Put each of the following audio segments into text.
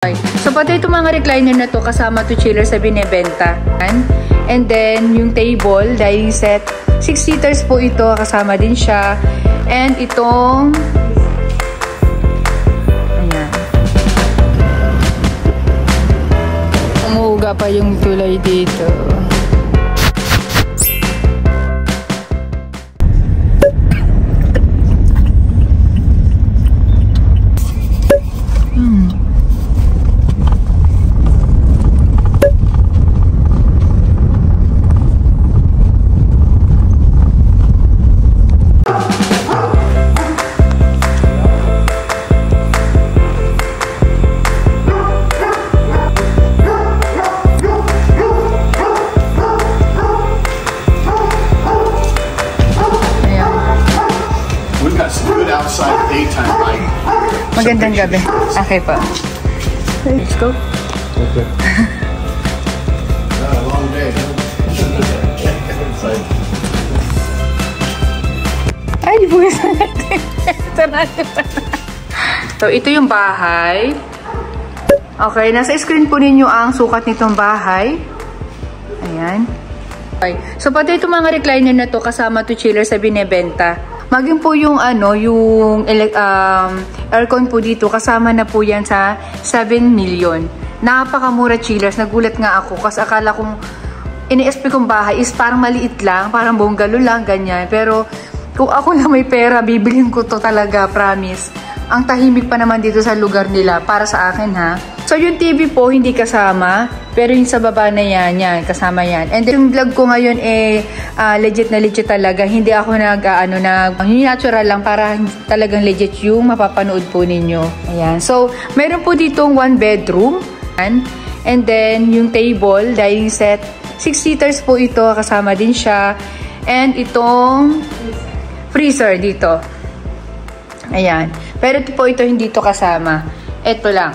Okay. So, pati itong mga recliner na to, kasama to chiller sa binibenta. And then, yung table, dining set, 6 seaters po ito, kasama din siya. And itong, ayan. Umuuga pa yung tulay dito. Magandang gabi. Okay po. Let's go. Okay. Long day. Ay, bukas na natin. Ito natin. So, ito yung bahay. Okay, nasa screen po ninyo ang sukat nitong bahay. Ayan. Okay. So, pati itong mga recliner na to, kasama to chiller sa binibenta. Maging po yung yung aircon po dito, kasama na po yan sa 7 million. Napakamura chillers. Nagulat nga ako kasi akala kong ini-expect kong bahay is parang maliit lang, parang bungalow lang, ganyan. Pero kung ako lang may pera, bibilhin ko to talaga, promise. Ang tahimik pa naman dito sa lugar nila, para sa akin ha. So yung TV po, hindi kasama. Pero yung sa baba na yan, kasama yan. And then, yung vlog ko ngayon legit na legit talaga. Hindi ako natural lang para talagang legit yung mapapanood po ninyo. Ayan. So, meron po ditong 1 bedroom. And then, yung table, dining set, 6 seaters po ito. Kasama din siya. And itong freezer dito. Ayan. Pero ito hindi to kasama. Ito lang.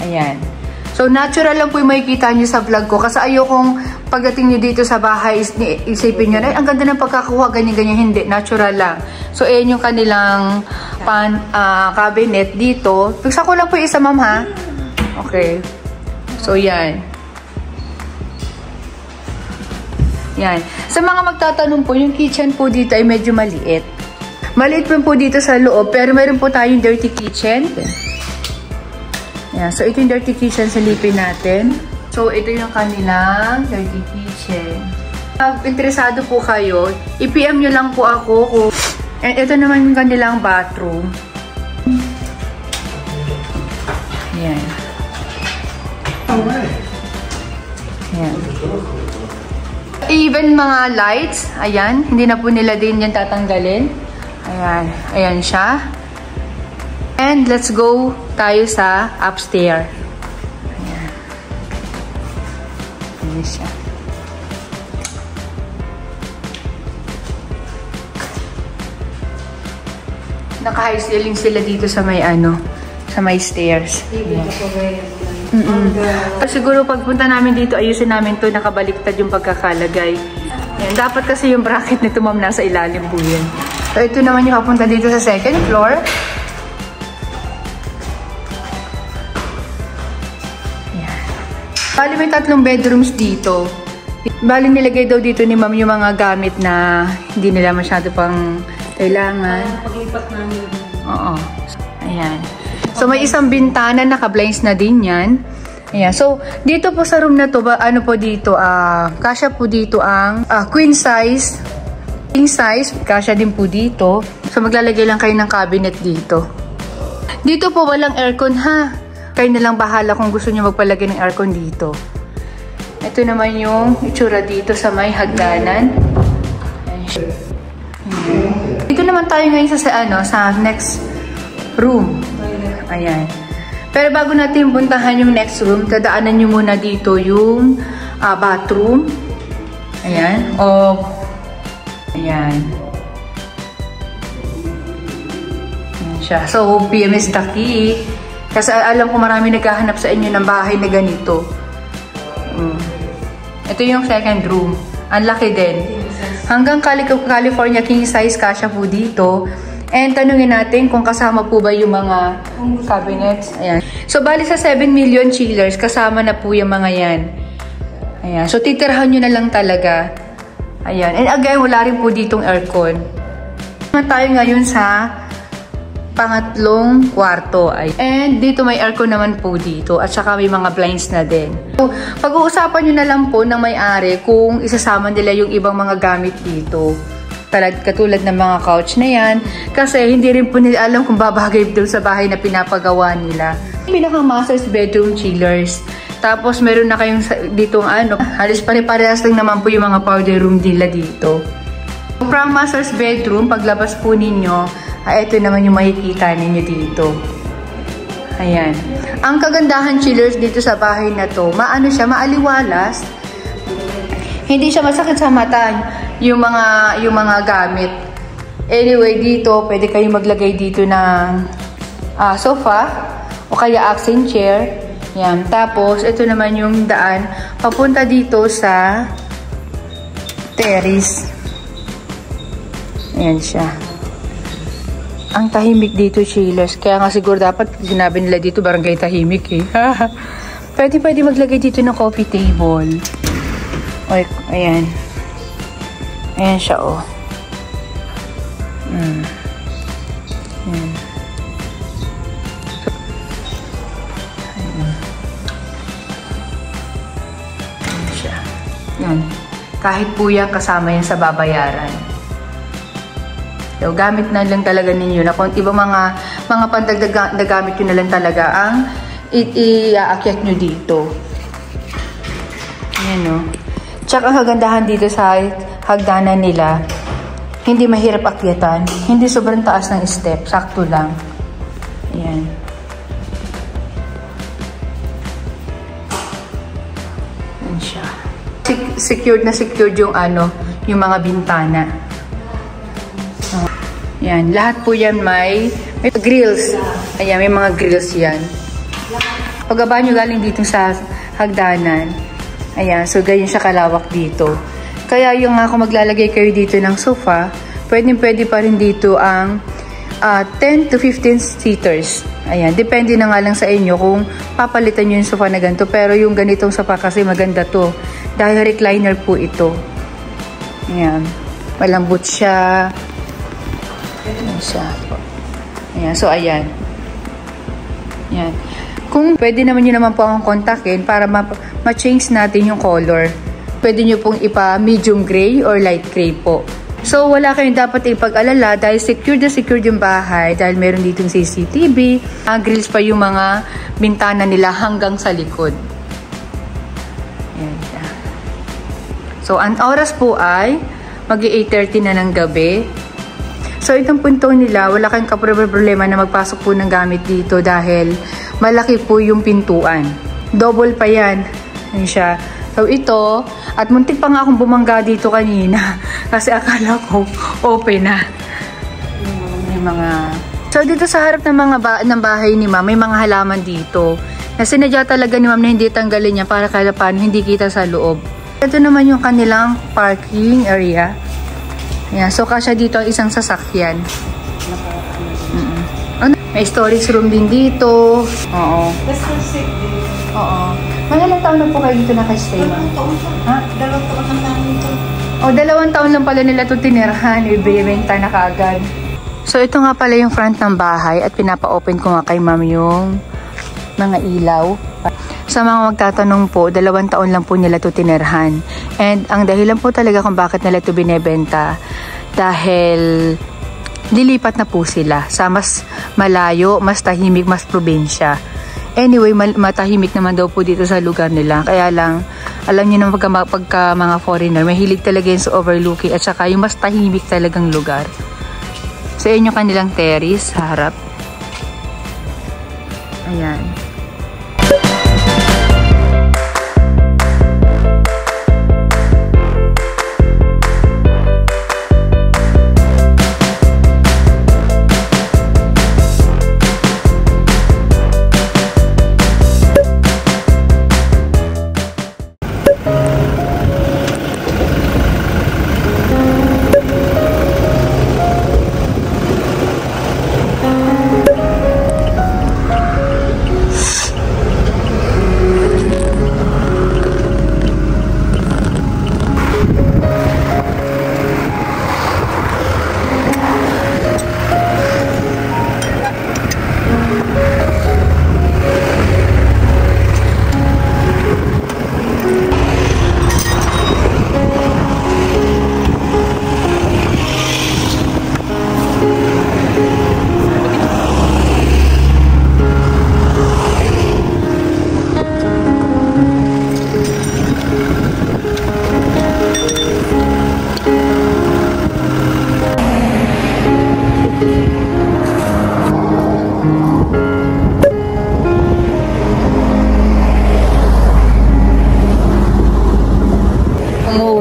Ayan. So, natural lang po yung makikita nyo sa vlog ko. Kasi ayokong pagdating nyo dito sa bahay, isipin nyo, ay, ang ganda ng pagkakakuha, ganyan-ganyan. Hindi. Natural lang. So, ayan yung kanilang cabinet dito. Pagsa ko lang po isa, ma'am, ha? Okay. So, yan. Yan. Sa mga magtatanong po, yung kitchen po dito ay medyo maliit. Maliit po dito sa loob, pero meron po tayong dirty kitchen. Yan. So, ito yung dirty kitchen, silipin natin. So, ito yung kanilang dirty kitchen. Pag interesado po kayo, i-PM nyo lang po ako. And ito naman yung kanilang bathroom. Yan. Yan. Even mga lights, ayan, hindi na po nila din yan tatanggalin. Ayan, ayan siya. And let's go tayo sa upstairs. Ayan. Ayan siya. Naka-high ceiling sila dito sa may sa may stairs. Ayan. Siguro pagpunta namin dito, ayusin namin to, nakabaliktad yung pagkakalagay. Yan. Dapat kasi yung bracket nito, ma'am, nasa ilalim po yan. So, ito naman yung kapunta dito sa second floor. Yan. Bali, may 3 bedrooms dito. Bali, nilagay daw dito ni ma'am yung mga gamit na hindi nila masyado pang kailangan. Paglipat namin. Oo. Ayan. So, may isang bintana, naka-blinds na din yan. Ayan. So, dito po sa room na to, ano po dito, kasya po dito ang queen size, king size, kasya din po dito. So, maglalagay lang kayo ng cabinet dito. Dito po walang aircon, ha. Kayo na lang bahala kung gusto nyo magpalagay ng aircon dito. Ito naman yung itsura dito sa may hagdanan. Ayan. Dito naman tayo ngayon sa next room. Ayan. Pero bago natin puntahan yung next room, dadaanan nyo muna dito yung bathroom. Ayan. Ayan. Ayan siya. So, PMS the key. Kasi alam ko marami naghahanap sa inyo ng bahay na ganito. Ito yung second room. Ang laki din. Hanggang California king size kasya po dito. And tanungin natin kung kasama po ba yung mga cabinets. Ayan. So, bali sa 7 million chillers, kasama na po yung mga yan. Ayan. So, titirahan nyo na lang talaga. Ayan. And again, wala rin po ditong aircon. Tayo ngayon sa pangatlong kwarto. And dito may aircon naman po dito. At saka may mga blinds na din. So, pag-uusapan nyo na lang po ng may-ari kung isasama nila yung ibang mga gamit dito. Katulad ng mga couch na yan. Kasi hindi rin po nila alam kung babagay doon sa bahay na pinapagawa nila. Pinaka-master's bedroom chillers. Tapos meron na kayong ditong halos pare-parehas lang naman po yung mga powder room nila dito. From master's bedroom, paglabas po ninyo, ito naman yung makikita ninyo dito. Ayan. Ang kagandahan chillers dito sa bahay na to, maano siya, maaliwalas. Hindi siya masakit sa mata yung mga gamit. Anyway, dito pwede kayong maglagay dito ng sofa o kaya accent chair. Yan. Tapos ito naman yung daan papunta dito sa terrace. Ayan siya. Ang tahimik dito, chillers. Kaya nga siguro dapat sinabi nila dito barangay tahimik eh. Pwede maglagay dito ng coffee table. Oy, ayan. Ayan siya, oh. Ayan. Ayan siya. Yan. Kahit po yan, kasama yan sa babayaran. So, gamit na lang talaga ninyo na kung ibang mga pandagdag na gamit nyo na lang talaga ang i-aakyat nyo dito. Ayan, oh. Tsaka ang kagandahan dito sa hagdanan nila, hindi mahirap akyatan, hindi sobrang taas ng step, sakto lang. Ayan. Ayan siya. Secured na secured yung yung mga bintana. Ayan, lahat po yan may grills. Ayan, may mga grills yan. Pagaba nyo galing dito sa hagdanan, ayan, so ganyan siya kalawak dito. Kaya yung kung maglalagay kayo dito ng sofa, pwede pa rin dito ang 10 to 15 seaters. Ayan, depende na nga lang sa inyo kung papalitan nyo yung sofa na ganito. Pero yung ganitong sofa kasi maganda to. Dahil recliner po ito. Ayan, malambot siya. Ayan siya. Ayan, so ayan. Ayan. Kung pwede naman nyo naman po akong kontakin para ma-change natin yung color. Pwede nyo pong ipa-medium gray or light gray po. So, wala kayong dapat ipag-alala dahil secured na secured yung bahay dahil meron ditong CCTV. Grills pa yung mga bintana nila hanggang sa likod. Ayan siya. So, ang oras po ay mag-8:30 na ng gabi. So, itong punto nila, wala kayong problema na magpasok po ng gamit dito dahil malaki po yung pintuan. Double pa yan. Ayan siya. So, ito, at muntik pa nga akong bumangga dito kanina kasi akala ko open na. May mga... So, dito sa harap ng bahay ni Ma'am, may mga halaman dito. Na sinadya talaga ni Ma'am na hindi tanggalin niya para kahit paano hindi kita sa loob. Ito naman yung kanilang parking area. Ayan, so kasya dito ang isang sasakyan. May storage room din dito. Oo. Oo. Mga ilang taon na po kayo dito nakastay, Ma'am? Ha? 2 taon lang namin dito. O, 2 taon lang pala nila ito tinirhan. Ibibenta na kaagad. So, ito nga pala yung front ng bahay at pinapa-open ko nga kay Ma'am yung mga ilaw. Sa mga magtatanong po, 2 taon lang po nila ito tinirhan. And ang dahilan po talaga kung bakit nila ito binebenta dahil lilipat na po sila sa mas malayo, mas tahimik, mas probinsya. Anyway, matahimik naman daw po dito sa lugar nila. Kaya lang, alam niyo naman pagka mga foreigner, mahilig talaga yun sa overlooking at saka yung mas tahimik talagang lugar. Sa inyo kanilang terrace, sa harap. Ayan.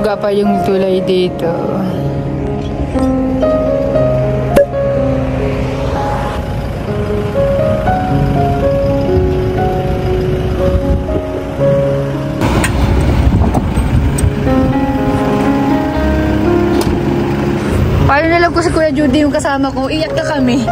Bongga pa yung tulay dito. Paano na lang ko si Kuya Judy yung kasama ko? Iyak na kami.